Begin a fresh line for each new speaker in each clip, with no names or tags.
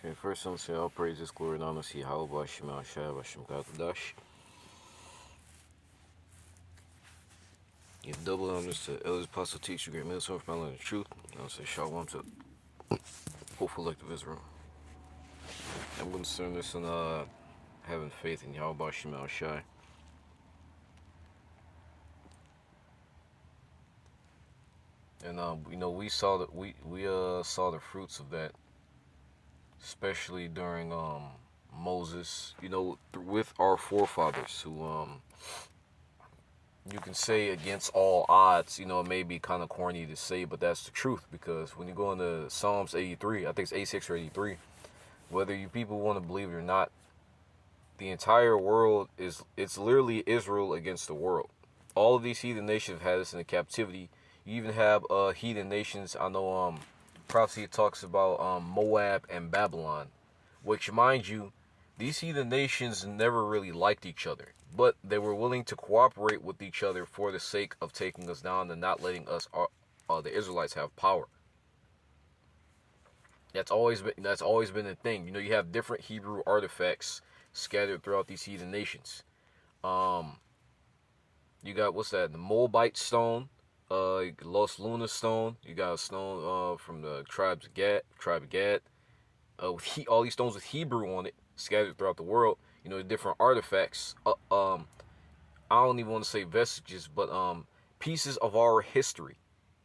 Okay, first I'm say all praises, glory, and honor to Yahweh, Hashem, Shai, Hashem, Dash. Give double honors to Elders, Apostle, Teacher, Great Millstone, for my land of truth. I'll say Shalom to hopeful elect of Israel. I'm going to turn this on having faith in Yahweh, Hashem, Shai. And we saw that we saw the fruits of that, especially during Moses. With our forefathers who you can say against all odds, it may be kind of corny to say, but that's the truth. Because when you go into Psalms 83, I think it's 86 or 83, whether you people want to believe it or not, the entire world it's literally Israel against the world. All of these heathen nations have had us in the captivity. You even have heathen nations. I know prophecy talks about Moab and Babylon, which, mind you, these heathen nations never really liked each other, but they were willing to cooperate with each other for the sake of taking us down and not letting us, the Israelites, have power. That's always been the thing. You have different Hebrew artifacts scattered throughout these heathen nations. You got, what's that? The Moabite stone, Los Luna stone. You got a stone from the tribe of Gad. All these stones with Hebrew on it, scattered throughout the world. Different artifacts. I don't even want to say vestiges, but pieces of our history.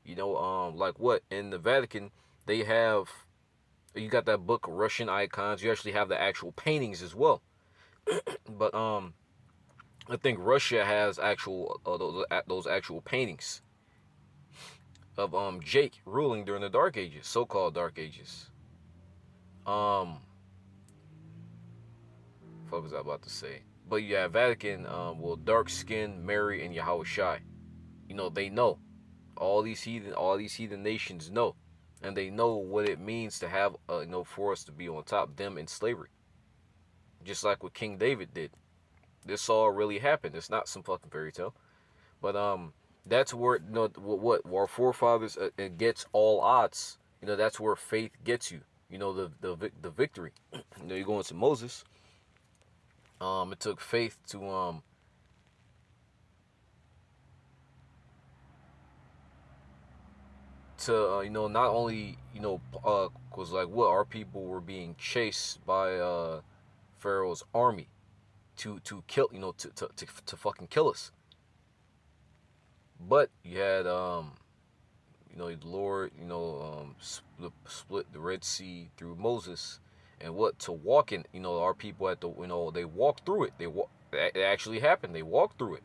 Like what in the Vatican they have. You got that book, Russian Icons. You actually have the actual paintings as well. But I think Russia has actual those actual paintings of Jake ruling during the Dark Ages, so-called Dark Ages. What was I about to say? But yeah, Vatican, dark skinned Mary and Yahweh Shai. They know. All these heathen nations know. And they know what it means to have for us to be on top, them in slavery. Just like what King David did. This all really happened. It's not some fucking fairy tale. But that's where what our forefathers gets all odds. That's where faith gets you. The victory. You go into Moses. It took faith to not only cause like what our people were being chased by Pharaoh's army to kill to fucking kill us, but you had the Lord split the Red Sea through Moses, and what to walk in our people at the they walked through it. It actually happened. They walked through it.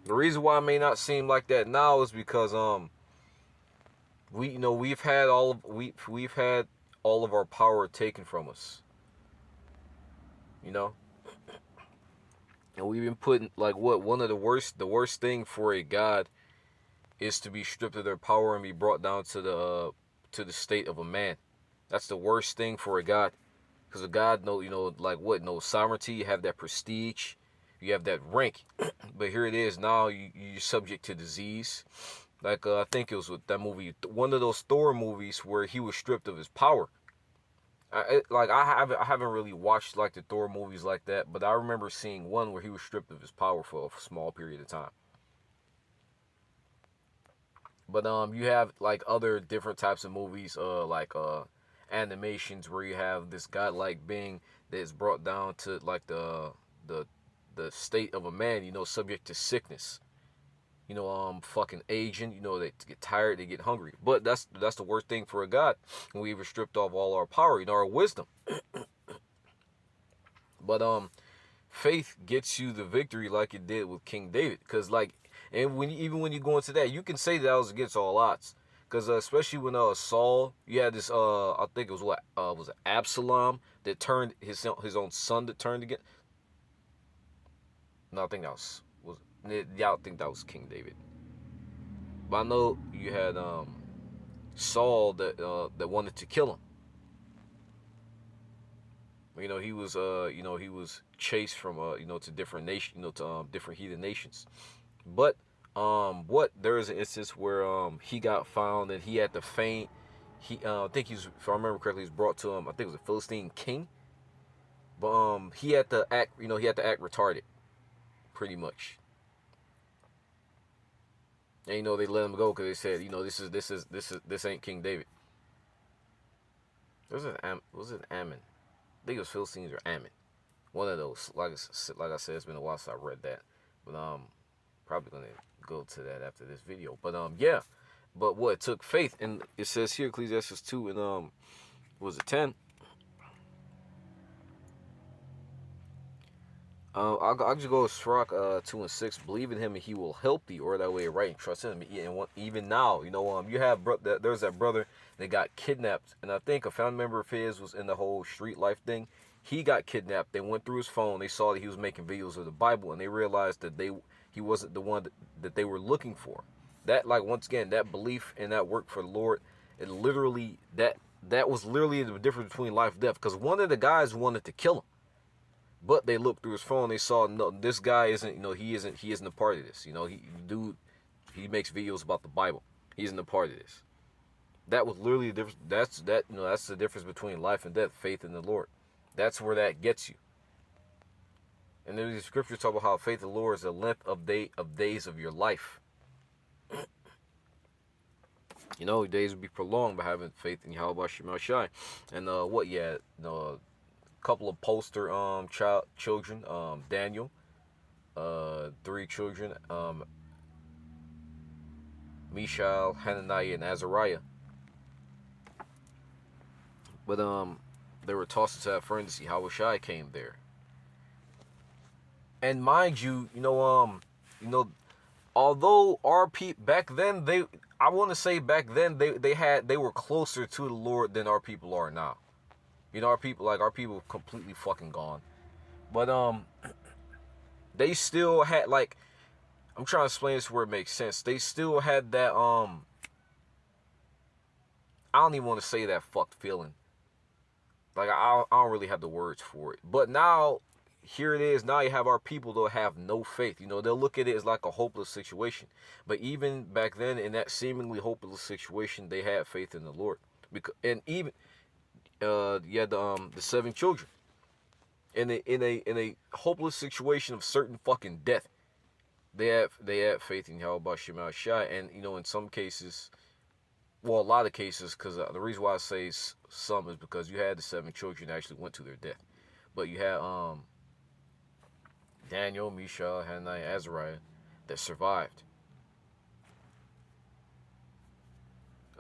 The reason why it may not seem like that now is because we've had all of our power taken from us. And we've been putting like what one of the worst thing for a god is to be stripped of their power and be brought down to the state of a man. That's the worst thing for a god, because a god no sovereignty. You have that prestige, you have that rank, but here it is now you're subject to disease. Like I think it was with that movie, one of those Thor movies where he was stripped of his power. I haven't really watched like the Thor movies like that, but I remember seeing one where he was stripped of his power for a small period of time. But you have like other different types of movies, animations where you have this godlike being that is brought down to like the state of a man, subject to sickness. Fucking aging. They get tired, they get hungry. But that's the worst thing for a god when we were stripped off all our power, our wisdom. But faith gets you the victory like it did with King David, because and when you go into that, you can say that was against all odds, because especially when Saul, you had this I think it was was it Absalom that turned his own son that turned again. No, I think that was yeah, I think that was King David. But I know you had Saul that wanted to kill him. He was chased from to different nation, to different heathen nations. But there is an instance where he got found and he had to feign I think he's, if I remember correctly, he's brought to I think it was a Philistine king, but he had to act, he had to act retarded, pretty much. And they let him go because they said, this ain't King David. Was it Ammon? I think it was Philistines or Ammon. One of those. Like I said, it's been a while since I read that, but probably gonna go to that after this video. But yeah. But what, it took faith, and it says here, Ecclesiastes 2 and was it 10? I'll just go with Sirach 2 and 6. Believe in him and he will help thee, or that way right, and trust in him. And even now, you have there's that brother that got kidnapped, and I think a family member of his was in the whole street life thing. He got kidnapped. They went through his phone. They saw that he was making videos of the Bible, and they realized that he wasn't the one that they were looking for. That, like, once again, that belief and that work for the Lord, it literally, that was literally the difference between life and death. Because one of the guys wanted to kill him, but they looked through his phone. They saw, no, this guy isn't, he isn't a part of this. He makes videos about the Bible. He isn't a part of this. That was literally the difference. That's the difference between life and death, faith in the Lord. That's where that gets you. And then the scriptures talk about how faith in the Lord is the length of days of your life. Days will be prolonged by having faith in Yahweh Shema Shai. And a couple of poster children, Daniel, 3 children, Mishael, Hananiah, and Azariah. But they were tossed into that furnace to see how Shai came there. And mind you, although our people back then, I want to say back then they were closer to the Lord than our people are now. Our people completely fucking gone. But they still had, like, I'm trying to explain this where it makes sense. They still had that I don't even want to say that fucked feeling. Like, I don't really have the words for it. But now, here it is. Now you have our people that have no faith. They'll look at it as like a hopeless situation. But even back then, in that seemingly hopeless situation, they had faith in the Lord. And even the 7 children in a hopeless situation of certain fucking death, they had faith in Yahweh Shema Shai. And in some cases, well, a lot of cases, because the reason why I say some is because you had the 7 children that actually went to their death, but you had Daniel, Mishael, Hananiah, Azariah that survived.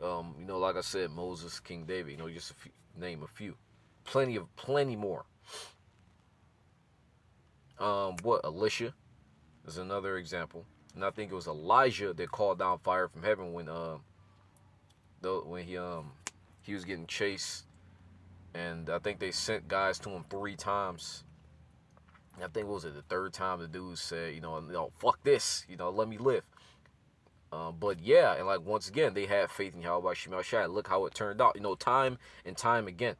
Like I said, Moses, King David, just name a few. Plenty more. Elisha is another example. And I think it was Elijah that called down fire from heaven when he was getting chased, and I think they sent guys to him 3 times. And I think it was the 3rd time the dude said, fuck this, let me live. But yeah, and like once again, they had faith in Yahweh Shema Shai. Look how it turned out. Time and time again,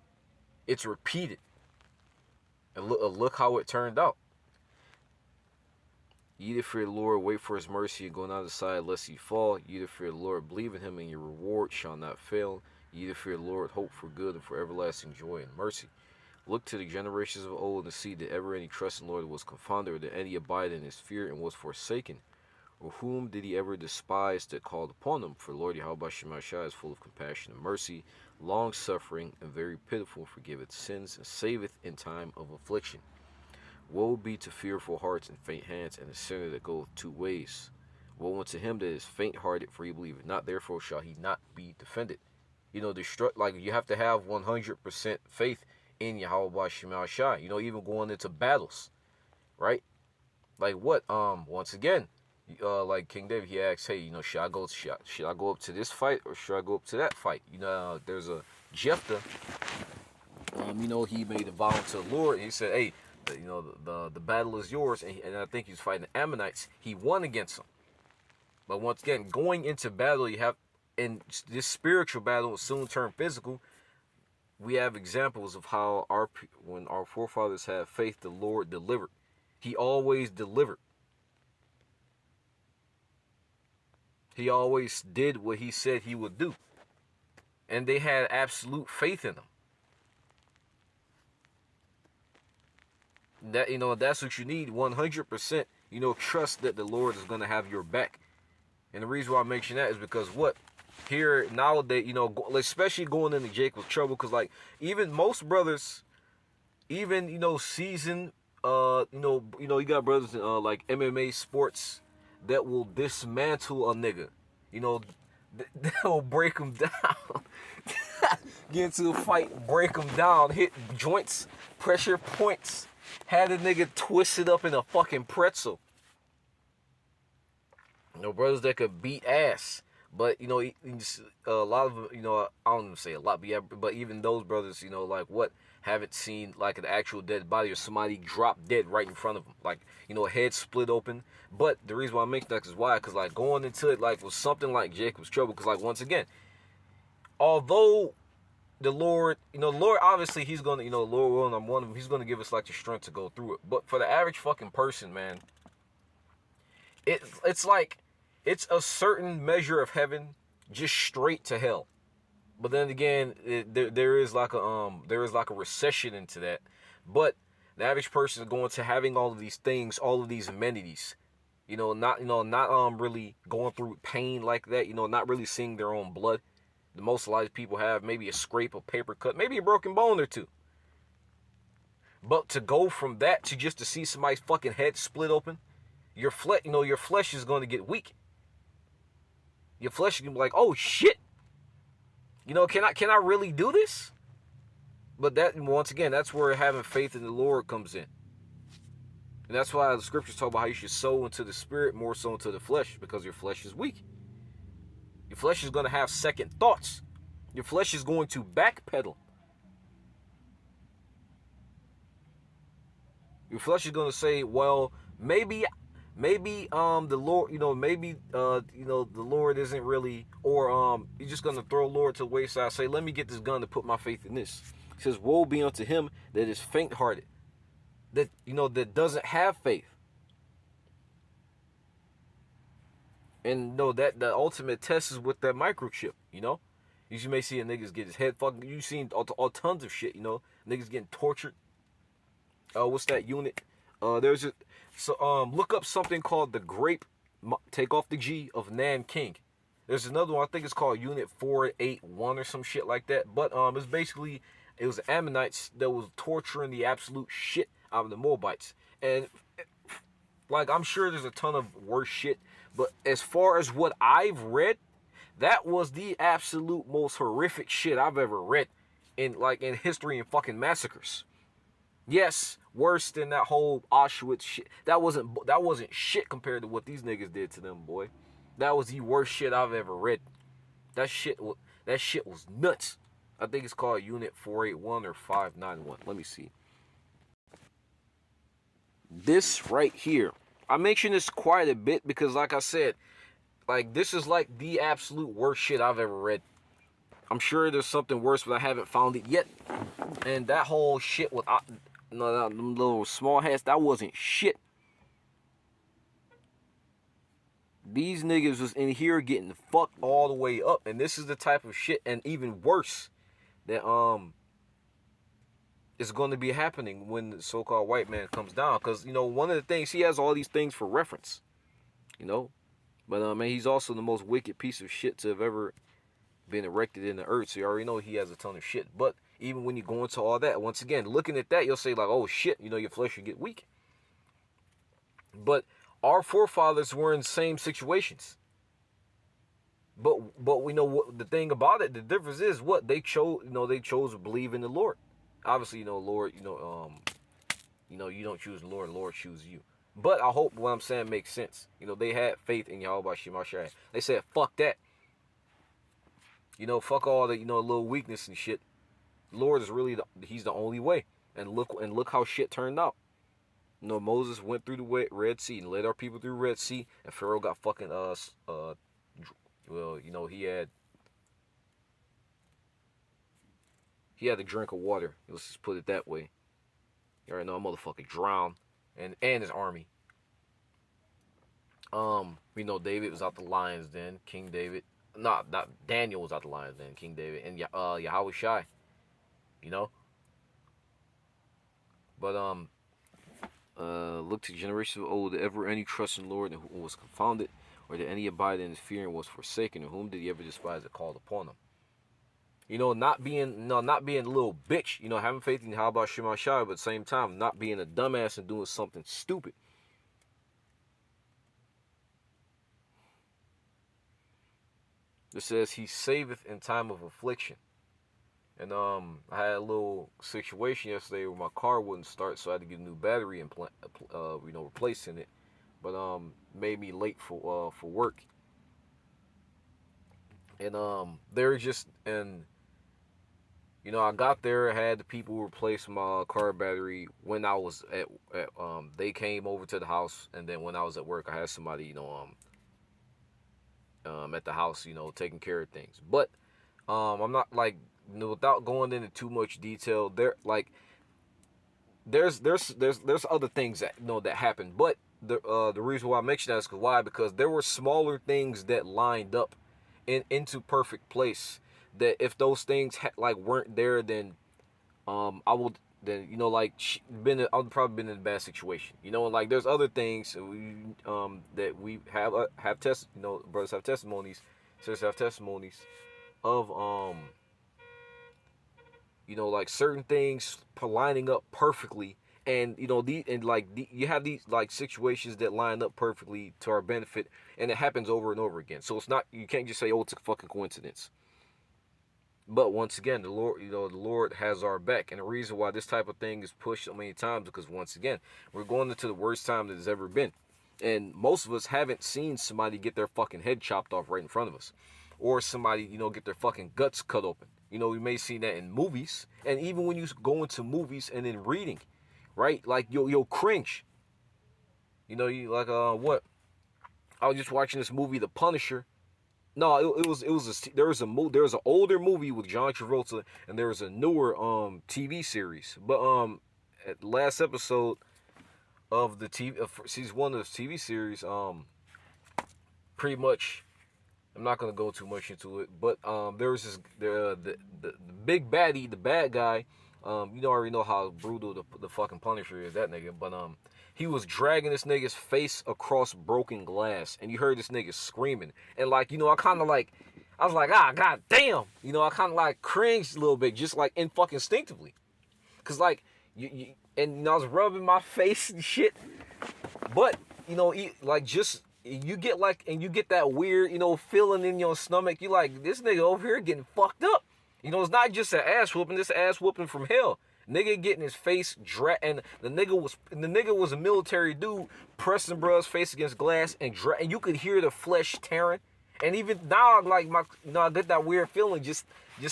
it's repeated. And look how it turned out. Ye that fear the Lord, wait for his mercy, and go not aside lest ye fall. Ye that fear the Lord, believe in him, and your reward shall not fail. Ye that fear the Lord, hope for good and for everlasting joy and mercy. Look to the generations of old and see that ever any trust in the Lord was confounded, or that any abide in his fear and was forsaken. Or whom did he ever despise that called upon him? For the Lord Yahweh Shema Shai is full of compassion and mercy, long-suffering, and very pitiful, forgiveth sins, and saveth in time of affliction. Woe be to fearful hearts and faint hands, and a sinner that goeth 2 ways. Woe unto him that is faint-hearted, for he believeth not, therefore shall he not be defended. You have to have 100% faith in Yahweh Shema Shai. Even going into battles, right? Like what? Once again, like King David, he asks, hey, should I go up to this fight or should I go up to that fight? There's a Jephthah. He made a vow to the Lord. And he said, hey, the battle is yours. And I think he was fighting the Ammonites. He won against them. But once again, going into battle, and this spiritual battle will soon turn physical. We have examples of how when our forefathers had faith, the Lord delivered. He always delivered. He always did what he said he would do. and they had absolute faith in him. That, that's what you need. 100%. Trust that the Lord is going to have your back. And the reason why I mention that is because what here nowadays, especially going into Jacob's trouble, because like even most brothers, even seasoned, you got brothers in like MMA sports that will dismantle a nigga. They'll break him down. Get into a fight, break him down, hit joints, pressure points, had a nigga twisted up in a fucking pretzel. Brothers that could beat ass. But, a lot of them, I don't even say a lot, but even those brothers, like what, haven't seen like an actual dead body or somebody drop dead right in front of them. Like, a head split open. But the reason why I mention that is why? Because, like, going into it, like, with something like Jacob's trouble, because, like, once again, although the Lord, the Lord, obviously, he's going to, Lord willing, I'm one of them, he's going to give us, like, the strength to go through it. But for the average fucking person, man, it's like, it's a certain measure of heaven just straight to hell. But then again, there is like a recession into that. But the average person is going to having all of these things, all of these amenities, not really going through pain like that, not really seeing their own blood. The most a lot of people have maybe a scrape, a paper cut, maybe a broken bone or two. But to go from that to just to see somebody's fucking head split open, your flesh is going to get weak. Your flesh is going to be like, oh shit. Can I really do this? But that, once again, that's where having faith in the Lord comes in. And that's why the scriptures talk about how you should sow into the spirit more so into the flesh, because your flesh is weak. Your flesh is going to have second thoughts. Your flesh is going to backpedal. Your flesh is going to say, well, maybe the Lord, the Lord isn't really, or you're just gonna throw Lord to the wayside, say, let me get this gun to put my faith in this. He says, woe be unto him that is faint hearted, that that doesn't have faith. And that the ultimate test is with that microchip. You may see a niggas get his head fucking, you've seen all tons of shit, niggas getting tortured. What's that unit? Look up something called the Grape, take off the G, of Nanking. There's another one, I think it's called Unit 481 or some shit like that. But it was the Ammonites that was torturing the absolute shit out of the Moabites. And like, I'm sure there's a ton of worse shit, but as far as what I've read, that was the absolute most horrific shit I've ever read in history and fucking massacres. Yes, worse than that whole Auschwitz shit. That wasn't shit compared to what these niggas did to them, boy. That was the worst shit I've ever read. That shit was nuts. I think it's called Unit 481 or 591. Let me see. This right here. I mention this quite a bit because, like I said, like, this is like the absolute worst shit I've ever read. I'm sure there's something worse, but I haven't found it yet. And that whole shit with them little small hats, that wasn't shit. These niggas was in here getting fucked all the way up, and this is the type of shit, and even worse, that is going to be happening when the so-called white man comes down. Because one of the things, he has all these things for reference, but man, he's also the most wicked piece of shit to have ever been erected in the earth. So you already know he has a ton of shit. But even when you go into all that, once again, looking at that, you'll say like, oh shit, your flesh should get weak. But our forefathers were in the same situations. But we know what the thing about it, the difference is what they chose. They chose to believe in the Lord. Obviously, Lord, you don't choose the Lord, the Lord chooses you. But I hope what I'm saying makes sense. They had faith in Yahweh Shemashai. They said, fuck that. Fuck all the, little weakness and shit. Lord is really, he's the only way. And look how shit turned out. Moses went through the Red Sea and led our people through the Red Sea, and Pharaoh got fucking he had to drink of water. Let's just put it that way. You already know a motherfucker drowned, and his army. David was out the lion's den, King David. not Daniel was out the lion's den, King David, and Yahweh Shai, you know. But look to generations of old, did ever any trust in the Lord, and who was confounded, or did any abide in his fear and was forsaken, or whom did he ever despise that called upon him? You know, not being not being a little bitch, you know, having faith in how about Shema Shai, but at the same time not being a dumbass and doing something stupid. It says he saveth in time of affliction. And I had a little situation yesterday where my car wouldn't start, so I had to get a new battery and replacing it. But made me late for work. And they're just and you know, I got there, had the people replace my car battery when I was at they came over to the house, and then when I was at work, I had somebody, you know, at the house, you know, taking care of things. But I'm not like, you know, without going into too much detail, there's other things that, you know, that happen. But the reason why I mentioned that is because there were smaller things that lined up into perfect place, that if those things weren't there, then I would, then, you know, like I would probably been in a bad situation, you know. And like there's other things that we have test, you know, brothers have testimonies, sisters have testimonies of you know, like certain things lining up perfectly, and you know you have these like situations that line up perfectly to our benefit, and it happens over and over again. So it's not, you can't just say, oh, it's a fucking coincidence. But once again, the Lord, you know, the Lord has our back. And the reason why this type of thing is pushed so many times, because once again, we're going into the worst time that has ever been. And most of us haven't seen somebody get their fucking head chopped off right in front of us. Or somebody, you know, get their fucking guts cut open. You know, we may see that in movies. And even when you go into movies and in reading, right? Like, you'll cringe. You know, you like, what? I was just watching this movie, The Punisher. No, there was an older movie with John Travolta, and there was a newer TV series. But at the last episode of the TV season 1 of the TV series, pretty much, I'm not gonna go too much into it, but there was the big baddie, the bad guy. You know, I already know how brutal the fucking Punisher is, that nigga. But he was dragging this nigga's face across broken glass, and you heard this nigga screaming. And like, you know, I was like, ah, god damn. You know, I kind of like cringed a little bit, just like in fucking instinctively, cause like and you know, I was rubbing my face and shit. But you know, like just you get like, and you get that weird, you know, feeling in your stomach. You like, this nigga over here getting fucked up. You know, it's not just an ass whooping. This ass whooping from hell. Nigga getting his face and the nigga was a military dude pressing bruh's face against glass and you could hear the flesh tearing. And even now, like I get that weird feeling just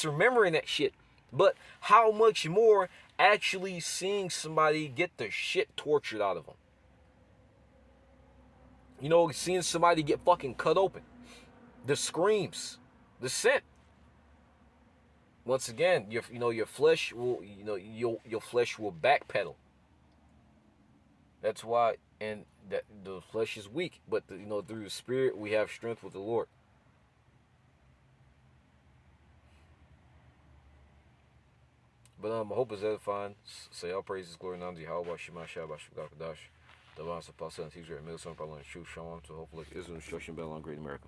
remembering that shit. But how much more actually seeing somebody get the shit tortured out of them? You know, seeing somebody get fucking cut open, the screams, the scent. Once again, your flesh will, you know, your flesh will backpedal. That's why, and that the flesh is weak, but you know, through the Spirit we have strength with the Lord. But I hope it's edifying. Say all praises, glory, and honor to Yahweh, Shema Shah, Bashukakadash. The Lord, Apostle, and Teacher, and Middle Son, Father, and True, Shalom, to hopefully Israel, instruction, battle on Great America.